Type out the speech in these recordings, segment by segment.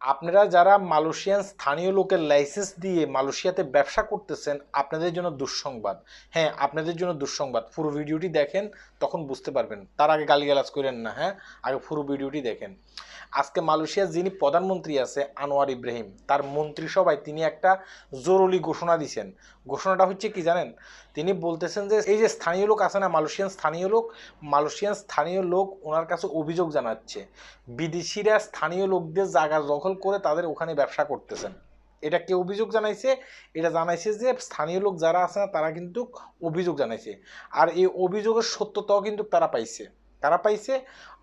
আপনারা যারা মালয়েশিয়ান স্থানীয় লোকের লাইসেন্স দিয়ে মালয়েশিয়াতে ব্যবসা করতেছেন, আপনাদের জন্য দুঃসংবাদ। হ্যাঁ, আপনাদের জন্য দুঃসংবাদ। পুরো ভিডিওটি দেখেন, তখন বুঝতে পারবেন। তার আগে গালিগালাজ করেন না, হ্যাঁ, আগে পুরো ভিডিওটি দেখেন। আজকে মালয়েশিয়ার যিনি প্রধানমন্ত্রী আছে আনোয়ার ইব্রাহিম, তার মন্ত্রিসভায় তিনি একটা জরুরি ঘোষণা দিয়েছেন। ঘোষণাটা হচ্ছে কি জানেন? তিনি বলতেছেন যে এই যে স্থানীয় লোক আছে না, মালয়েশিয়ান স্থানীয় লোক ওনার কাছে অভিযোগ জানাচ্ছে বিদেশিরা স্থানীয় লোকদের জায়গা দখল করে তাদের ওখানে ব্যবসা করতেছেন। এটা কে অভিযোগ জানাইছে? এটা জানাইছে যে স্থানীয় লোক যারা আছে না তারা কিন্তু অভিযোগ জানাইছে। আর এই অভিযোগের সত্যতাও কিন্তু তারা পাইছে।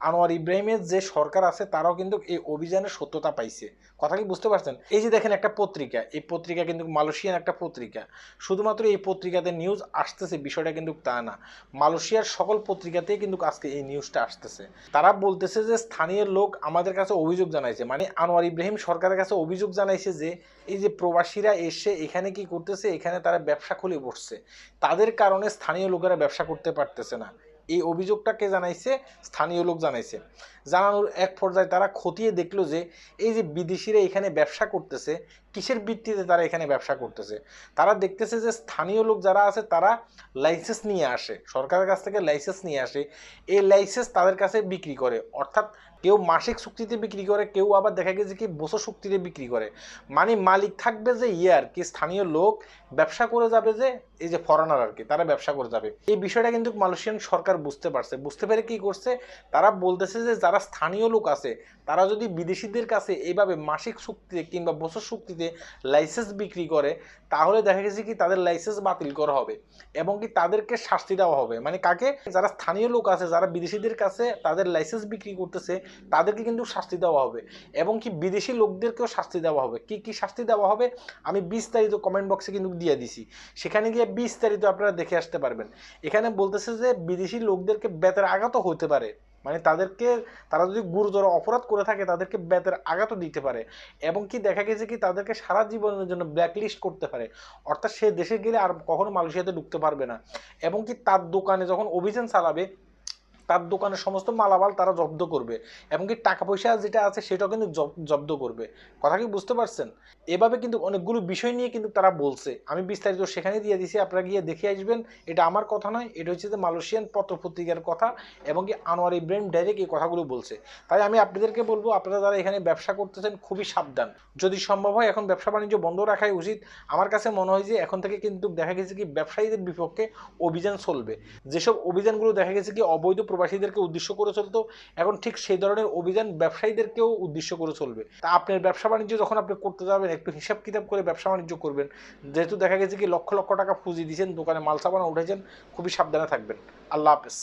আনোয়ার ইব্রাহিমের যে সরকার আছে তারাও কিন্তু এই অভিযানের সত্যতা পাইছে। কথা কি বুঝতে পারছেন? এই যে দেখেন একটা পত্রিকা, এই পত্রিকা কিন্তু মালয়েশিয়ান একটা পত্রিকা। শুধুমাত্র এই পত্রিকাতে নিউজ আসতেছে বিষয়টা কিন্তু তা না, মালয়েশিয়ার সকল পত্রিকাতেই কিন্তু আজকে এই নিউজটা আসতেছে। তারা বলতেছে যে স্থানীয় লোক আমাদের কাছে অভিযোগ জানাইছে, মানে আনোয়ার ইব্রাহিম সরকারের কাছে অভিযোগ জানাইছে যে এই যে প্রবাসীরা এসে এখানে কি করতেছে, এখানে তারা ব্যবসা খুলে বসছে, তাদের কারণে স্থানীয় লোকেরা ব্যবসা করতে পারতেছে না। এই অভিযোগটাকে জানাইছে, স্থানীয় লোক জানাইছে। জানানোর এক পর্যায়ে তারা খতিয়ে দেখলো যে এই যে বিদেশিরা এখানে ব্যবসা করতেছে, কিসের ভিত্তিতে তারা এখানে ব্যবসা করতেছে। তারা দেখতেছে যে স্থানীয় লোক যারা আছে তারা লাইসেন্স নিয়ে আসে, সরকারের কাছ থেকে লাইসেন্স নিয়ে আসে, এই লাইসেন্স তাদের কাছে বিক্রি করে। অর্থাৎ কেউ মাসিক চুক্তিতে বিক্রি করে, কেউ আবার দেখা গেছে কি বছর চুক্তিতে বিক্রি করে। মানে মালিক থাকবে যে ইয়ার কি স্থানীয় লোক, ব্যবসা করে যাবে যে এই যে ফরেনার আর কি, তারা ব্যবসা করে যাবে। এই বিষয়টা কিন্তু মালয়েশিয়ান সরকার বুঝতে পারছে। বুঝতে পেরে কি করছে, তারা বলতেছে যে যারা স্থানীয় লোক আছে তারা যদি বিদেশিদের কাছে এইভাবে মাসিক চুক্তিতে কিংবা বছর চুক্তিতে লাইসেন্স বিক্রি করে, তাহলে দেখা গেছে কি তাদের লাইসেন্স বাতিল করা হবে এবং কি তাদেরকে শাস্তি দেওয়া হবে। মানে কাকে? যারা স্থানীয় লোক আছে, যারা বিদেশিদের কাছে তাদের লাইসেন্স বিক্রি করতেছে, তাদেরকে কিন্তু শাস্তি দেওয়া হবে এবং কি বিদেশি লোকদেরকেও শাস্তি দেওয়া হবে। কি কি শাস্তি দেওয়া হবে আমি বিস্তারিত কমেন্ট বক্সে কিন্তু দিয়ে দিছি, সেখানে গিয়ে বিস্তারিত আপনারা দেখে আসতে পারবেন। এখানে বলতেছে যে বিদেশি লোকদেরকে বেতের আঘাতও হতে পারে, মানে তারা যদি গুরুতর অপরাধ করে থাকে তাদেরকে বেতের আঘাতও দিতে পারে এবং কি দেখা গেছে কি তাদেরকে সারা জীবনের জন্য ব্ল্যাকলিস্ট করতে পারে। অর্থাৎ সে দেশে গেলে আর কখনো মালয়েশিয়াতে ঢুকতে পারবে না এবং কি তার দোকানে যখন অভিযান চালাবে তার দোকানের সমস্ত মালামাল তারা জব্দ করবে এবং কি টাকা পয়সা যেটা আছে সেটাও কিন্তু জব্দ করবে। কথা কি বুঝতে পারছেন? এভাবে কিন্তু অনেকগুলো বিষয় নিয়ে কিন্তু তারা বলছে, আমি বিস্তারিত সেখানে দিয়ে দিছি, আপনারা গিয়ে দেখে আসবেন। এটা আমার কথা নয়, এটা হচ্ছে যে মালয়েশিয়ান পত্রপত্রিকার কথা এবং কি আনোয়ার ইব্রাহিম ডাইরেক্ট এই কথাগুলো বলছে। তাই আমি আপনাদেরকে বলবো, আপনারা যারা এখানে ব্যবসা করতেছেন খুবই সাবধান। যদি সম্ভব হয় এখন ব্যবসা বাণিজ্য বন্ধ রাখাই উচিত। আমার কাছে মনে হয় যে এখন থেকে কিন্তু দেখা গেছে কি ব্যবসায়ীদের বিপক্ষে অভিযান চলবে। যেসব অভিযানগুলো দেখা গেছে কি অবৈধ প্রবাসীদেরকে উদ্দেশ্য করে চলতো, এখন ঠিক সেই ধরনের অভিযান ব্যবসায়ীদেরকেও উদ্দেশ্য করে চলবে। তা আপনার ব্যবসা বাণিজ্য যখন আপনি করতে যাবেন একটু হিসাব কিতাব করে ব্যবসা বাণিজ্য করবেন। যেহেতু দেখা গেছে কি লক্ষ লক্ষ টাকা পুঁজি দিয়েছেন, দোকানে মাল সামানা উঠেছেন, খুবই সাবধানে থাকবেন। আল্লাহ হাফেজ।